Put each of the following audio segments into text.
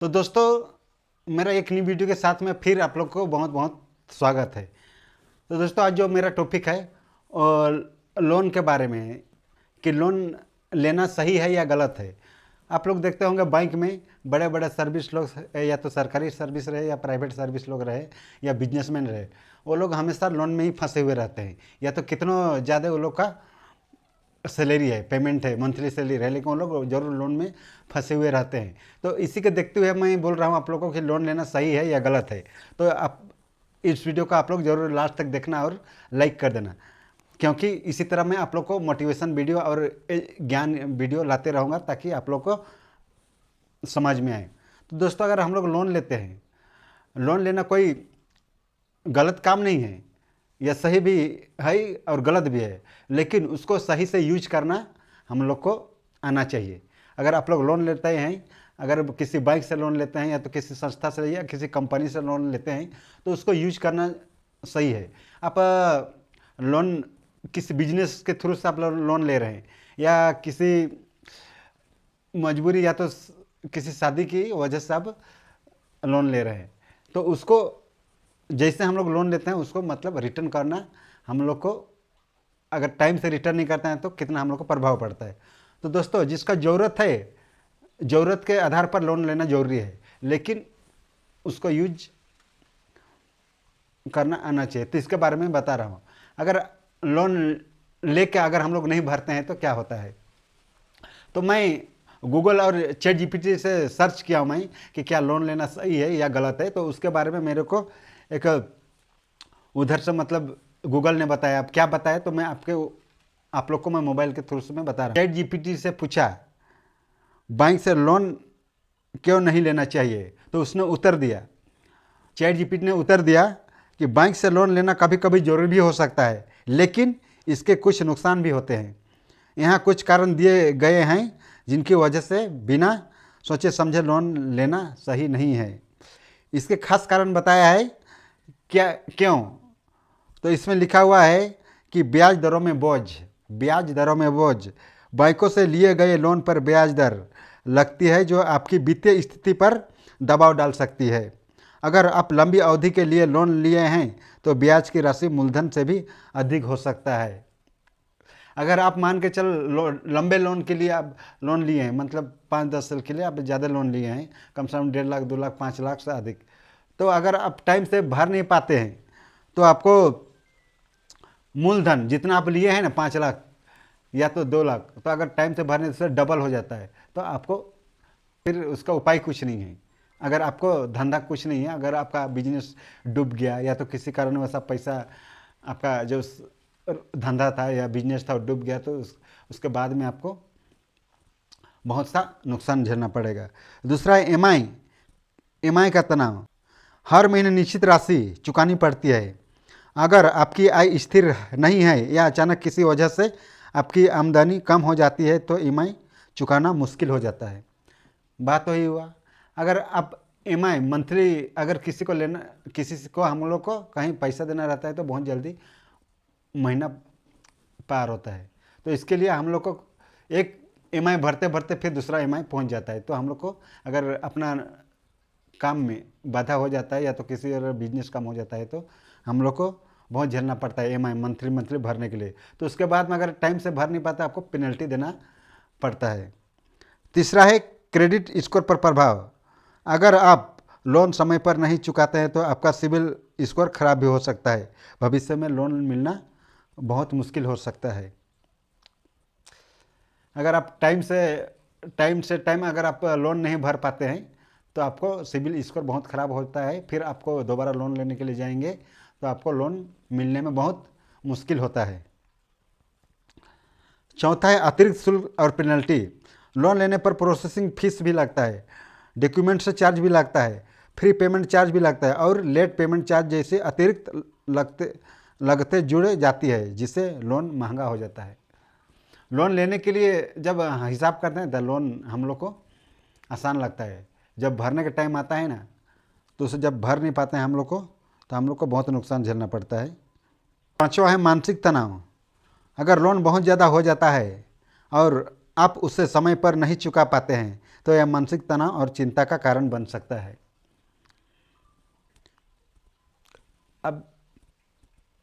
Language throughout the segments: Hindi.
तो दोस्तों मेरा एक नई वीडियो के साथ में फिर आप लोग को बहुत बहुत स्वागत है। तो दोस्तों आज जो मेरा टॉपिक है और लोन के बारे में है कि लोन लेना सही है या गलत है। आप लोग देखते होंगे बैंक में बड़े बड़े सर्विस लोग या तो सरकारी सर्विस रहे या प्राइवेट सर्विस लोग रहे या बिजनेसमैन रहे, वो लोग हमेशा लोन में ही फंसे हुए रहते हैं। या तो कितनों ज़्यादा वो लोग का सैलरी है, पेमेंट है, मंथली सैलरी है, लेकिन वो लोग जरूर लोन में फंसे हुए रहते हैं। तो इसी के देखते हुए मैं बोल रहा हूँ आप लोगों को कि लोन लेना सही है या गलत है। तो आप इस वीडियो को आप लोग जरूर लास्ट तक देखना और लाइक कर देना, क्योंकि इसी तरह मैं आप लोग को मोटिवेशन वीडियो और ज्ञान वीडियो लाते रहूँगा ताकि आप लोग को समझ में आए। तो दोस्तों अगर हम लोग लोन लेते हैं, लोन लेना कोई गलत काम नहीं है, यह सही भी है और गलत भी है, लेकिन उसको सही से यूज करना हम लोग को आना चाहिए। अगर आप लोग लोन लेते हैं, अगर किसी बैंक से लोन लेते हैं या तो किसी संस्था से या किसी कंपनी से लोन लेते हैं, तो उसको यूज करना सही है। आप लोन किसी बिजनेस के थ्रू से आप लोन ले रहे हैं या किसी मजबूरी या तो किसी शादी की वजह से आप लोन ले रहे हैं, तो उसको जैसे हम लोग लोन लेते हैं उसको मतलब रिटर्न करना हम लोग को, अगर टाइम से रिटर्न नहीं करते हैं तो कितना हम लोग को प्रभाव पड़ता है। तो दोस्तों जिसका ज़रूरत है, ज़रूरत के आधार पर लोन लेना ज़रूरी है, लेकिन उसको यूज करना आना चाहिए। तो इसके बारे में बता रहा हूँ। अगर लोन लेके अगर हम लोग नहीं भरते हैं तो क्या होता है, तो मैं गूगल और चैट जीपीटी से सर्च किया मैं कि क्या लोन लेना सही है या गलत है। तो उसके बारे में मेरे को एक उधर से मतलब गूगल ने बताया। अब क्या बताया तो मैं आप लोग को मैं मोबाइल के थ्रू से मैं बता रहा हूँ। चैट जीपीटी से पूछा बैंक से लोन क्यों नहीं लेना चाहिए, तो उसने उत्तर दिया, चैट जीपीटी ने उत्तर दिया कि बैंक से लोन लेना कभी कभी जरूरी भी हो सकता है, लेकिन इसके कुछ नुकसान भी होते हैं। यहाँ कुछ कारण दिए गए हैं जिनकी वजह से बिना सोचे समझे लोन लेना सही नहीं है। इसके खास कारण बताया है क्या, क्यों, तो इसमें लिखा हुआ है कि ब्याज दरों में बोझ, बैंकों से लिए गए लोन पर ब्याज दर लगती है जो आपकी वित्तीय स्थिति पर दबाव डाल सकती है। अगर आप लंबी अवधि के लिए लोन लिए हैं तो ब्याज की राशि मूलधन से भी अधिक हो सकता है। अगर आप मान के चल लंबे लोन के लिए आप लोन लिए हैं, मतलब 5-10 साल के लिए आप ज़्यादा लोन लिए हैं, कम से कम 1.5 लाख 2 लाख 5 लाख से अधिक, तो अगर आप टाइम से भर नहीं पाते हैं तो आपको मूलधन जितना आप लिए हैं ना 5 लाख या तो 2 लाख, तो अगर टाइम से भरने से डबल हो जाता है तो आपको फिर उसका उपाय कुछ नहीं है। अगर आपको धंधा कुछ नहीं है, अगर आपका बिजनेस डूब गया या तो किसी कारण वैसा पैसा आपका जो धंधा था या बिजनेस था वो डूब गया, तो उसके बाद में आपको बहुत सा नुकसान झेलना पड़ेगा। दूसरा है एमआई का तनाव। हर महीने निश्चित राशि चुकानी पड़ती है। अगर आपकी आय स्थिर नहीं है या अचानक किसी वजह से आपकी आमदनी कम हो जाती है तो ईएमआई चुकाना मुश्किल हो जाता है। बात वही हुआ, अगर आप ईएमआई मंथली अगर किसी को हम लोग को कहीं पैसा देना रहता है तो बहुत जल्दी महीना पार होता है। तो इसके लिए हम लोग को एक ईएमआई भरते भरते फिर दूसरा ईएमआई पहुंच जाता है। तो हम लोग को अगर अपना काम में बाधा हो जाता है या तो किसी और बिजनेस कम हो जाता है तो हम लोग को बहुत झेलना पड़ता है ईएमआई मंथली भरने के लिए। तो उसके बाद में अगर टाइम से भर नहीं पाता आपको पेनल्टी देना पड़ता है। तीसरा है क्रेडिट स्कोर पर प्रभाव। अगर आप लोन समय पर नहीं चुकाते हैं तो आपका सिबिल स्कोर खराब भी हो सकता है। भविष्य में लोन मिलना बहुत मुश्किल हो सकता है। अगर आप टाइम अगर आप लोन नहीं भर पाते हैं तो आपको सिबिल स्कोर बहुत ख़राब होता है। फिर आपको दोबारा लोन लेने के लिए जाएंगे तो आपको लोन मिलने में बहुत मुश्किल होता है। चौथा है अतिरिक्त शुल्क और पेनल्टी। लोन लेने पर प्रोसेसिंग फीस भी लगता है, डॉक्यूमेंट से चार्ज भी लगता है, फ्री पेमेंट चार्ज भी लगता है और लेट पेमेंट चार्ज जैसे अतिरिक्त लगते जुड़े जाती है, जिससे लोन महंगा हो जाता है। लोन लेने के लिए जब हिसाब करते हैं तो लोन हम लोग को आसान लगता है, जब भरने का टाइम आता है ना तो उसे जब भर नहीं पाते हैं हम लोग को तो हम लोग को बहुत नुकसान झेलना पड़ता है। पांचवा है मानसिक तनाव। अगर लोन बहुत ज़्यादा हो जाता है और आप उससे समय पर नहीं चुका पाते हैं तो यह मानसिक तनाव और चिंता का कारण बन सकता है। अब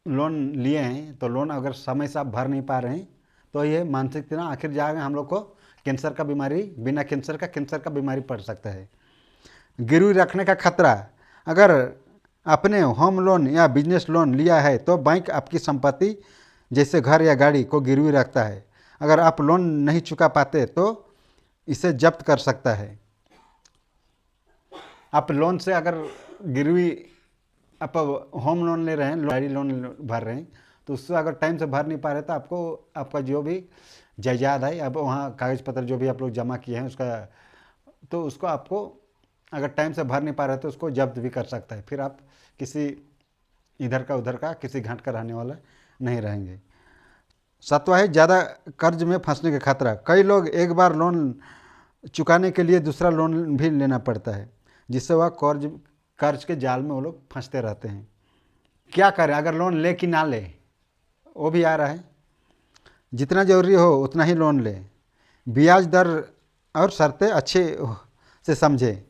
लोन लिए हैं तो लोन अगर समय से आप भर नहीं पा रहे हैं तो ये मानसिक तनाव आखिर जाकर हम लोग को कैंसर का बीमारी, बिना कैंसर का बीमारी पड़ सकता है। गिरवी रखने का खतरा, अगर आपने होम लोन या बिजनेस लोन लिया है तो बैंक आपकी संपत्ति जैसे घर या गाड़ी को गिरवी रखता है। अगर आप लोन नहीं चुका पाते तो इसे जब्त कर सकता है। आप लोन से अगर गिरवी, आप होम लोन ले रहे हैं, गाड़ी लोन भर रहे हैं, तो उससे अगर टाइम से भर नहीं पा रहे तो आपको आपका जो भी जायदाद है, अब वहाँ कागज़ पत्र जो भी आप लोग जमा किए हैं उसका, तो उसको आपको अगर टाइम से भर नहीं पा रहे तो उसको जब्त भी कर सकता है। फिर आप किसी इधर का उधर का किसी घाट का रहने वाला नहीं रहेंगे। सातवां है ज़्यादा कर्ज में फंसने का खतरा। कई लोग एक बार लोन चुकाने के लिए दूसरा लोन भी लेना पड़ता है, जिससे वह कर्ज के जाल में वो लोग फंसते रहते हैं। क्या करें, अगर लोन ले कि ना ले, वो भी आ रहा है। जितना ज़रूरी हो उतना ही लोन ले। ब्याज दर और शर्तें अच्छे से समझें।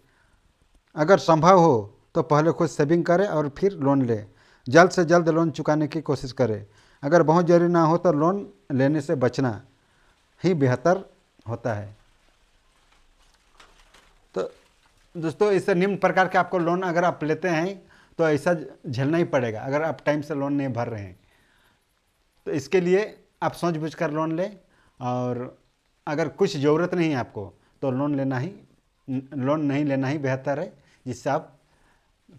अगर संभव हो तो पहले खुद सेविंग करें और फिर लोन ले। जल्द से जल्द लोन चुकाने की कोशिश करें। अगर बहुत जरूरी ना हो तो लोन लेने से बचना ही बेहतर होता है। तो दोस्तों, इस निम्न प्रकार के आपको लोन अगर आप लेते हैं तो ऐसा झेलना ही पड़ेगा अगर आप टाइम से लोन नहीं भर रहे हैं। तो इसके लिए आप सोच बुझ कर लोन लें, और अगर कुछ ज़रूरत नहीं है आपको तो लोन नहीं लेना ही बेहतर है, जिससे आप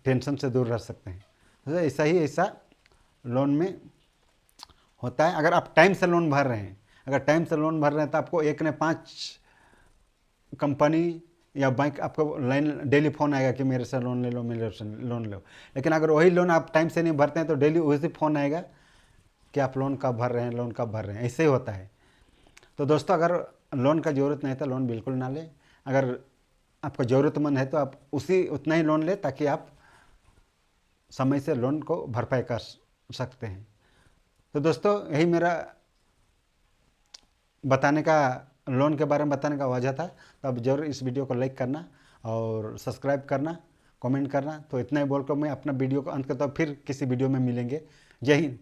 टेंशन से दूर रह सकते हैं। तो ऐसा लोन में होता है। अगर आप टाइम से लोन भर रहे हैं, तो आपको एक ने 5 कंपनी या बैंक आपको लाइन डेली फ़ोन आएगा कि मेरे से लोन ले लो, मेरे से लोन लो। लेकिन अगर वही लोन आप टाइम से नहीं भरते हैं तो डेली उसी फ़ोन आएगा कि आप लोन कब भर रहे हैं, ऐसे ही होता है। तो दोस्तों, अगर लोन का ज़रूरत नहीं है तो लोन बिल्कुल ना लें। अगर आपको ज़रूरतमंद है तो आप उतना ही लोन लें ताकि आप समय से लोन को भरपाई कर सकते हैं। तो दोस्तों, यही मेरा लोन के बारे में बताने का वजह था। तो अब जरूर इस वीडियो को लाइक करना और सब्सक्राइब करना, कमेंट करना। तो इतना ही बोलकर मैं अपना वीडियो को अंत करता हूँ। फिर किसी वीडियो में मिलेंगे। जय हिंद।